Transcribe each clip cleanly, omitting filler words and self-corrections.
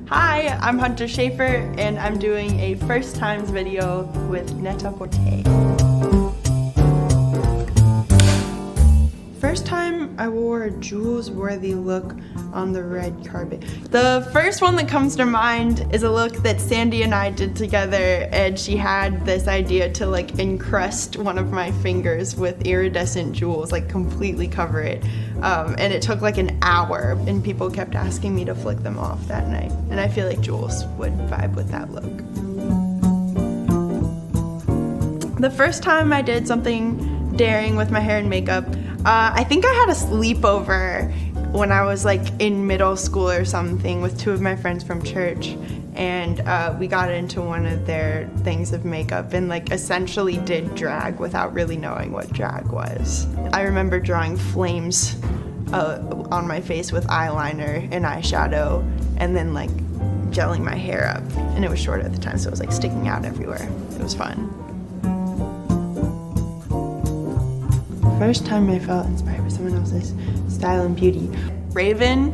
Hi, I'm Hunter Schafer, and I'm doing a first times video with Net-a-Porter. First time I wore a Jules-worthy look on the red carpet. The first one that comes to mind is a look that Sandy and I did together, and she had this idea to like encrust one of my fingers with iridescent jewels, like completely cover it. And it took like an hour, and people kept asking me to flick them off that night. And I feel like Jules would vibe with that look. The first time I did something daring with my hair and makeup, I think I had a sleepover when I was like in middle school or something with two of my friends from church, and we got into one of their things of makeup and like essentially did drag without really knowing what drag was. I remember drawing flames on my face with eyeliner and eyeshadow, and then like gelling my hair up, and it was short at the time, so it was like sticking out everywhere. It was fun. First time I felt inspired by someone else's style and beauty. Raven,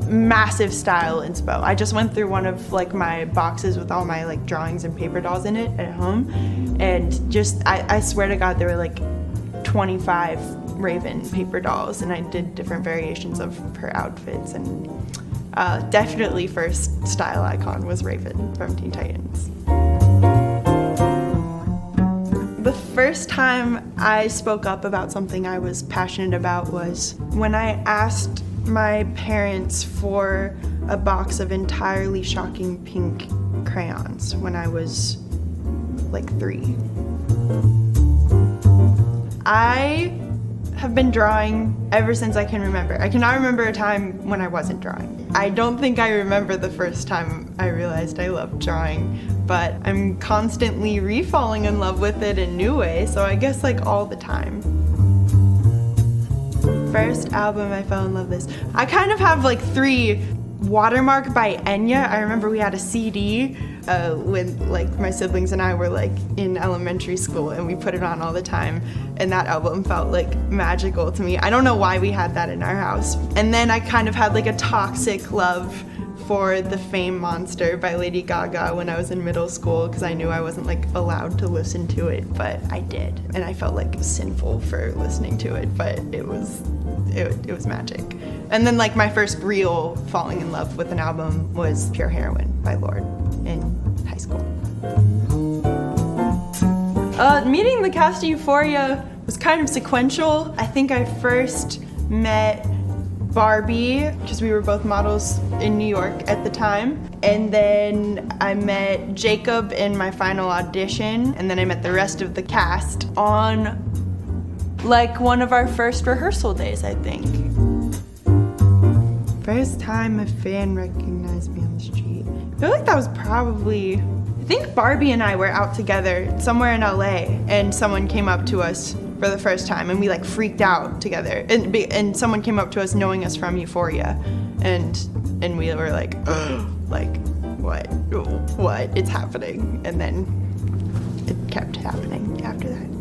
massive style inspo. I just went through one of like my boxes with all my like drawings and paper dolls in it at home, and just I swear to God there were like 25 Raven paper dolls, and I did different variations of her outfits, and definitely first style icon was Raven from Teen Titans. The first time I spoke up about something I was passionate about was when I asked my parents for a box of entirely shocking pink crayons when I was like 3. I have been drawing ever since I can remember. I cannot remember a time when I wasn't drawing. I don't think I remember the first time I realized I loved drawing, but I'm constantly re-falling in love with it in new ways, so I guess like all the time. First album I fell in love with. I kind of have like 3. Watermark by Enya. I remember we had a CD when like my siblings and I were like in elementary school, and we put it on all the time, and that album felt like magical to me. I don't know why we had that in our house. And then I kind of had like a toxic love for The Fame Monster by Lady Gaga when I was in middle school, because I knew I wasn't like allowed to listen to it, but I did, and I felt like sinful for listening to it, but it was magic. And then like my first real falling in love with an album was Pure Heroine by Lorde in high school. Meeting the cast of Euphoria was kind of sequential. I think I first met Barbie, because we were both models in New York at the time. And then I met Jacob in my final audition, and then I met the rest of the cast on like one of our first rehearsal days, I think. First time a fan recognized me on the street. I feel like that was probably, I think Barbie and I were out together somewhere in LA, and someone came up to us for the first time, and we like freaked out together, and someone came up to us knowing us from Euphoria, and we were like, ugh, like what, it's happening, and then it kept happening after that.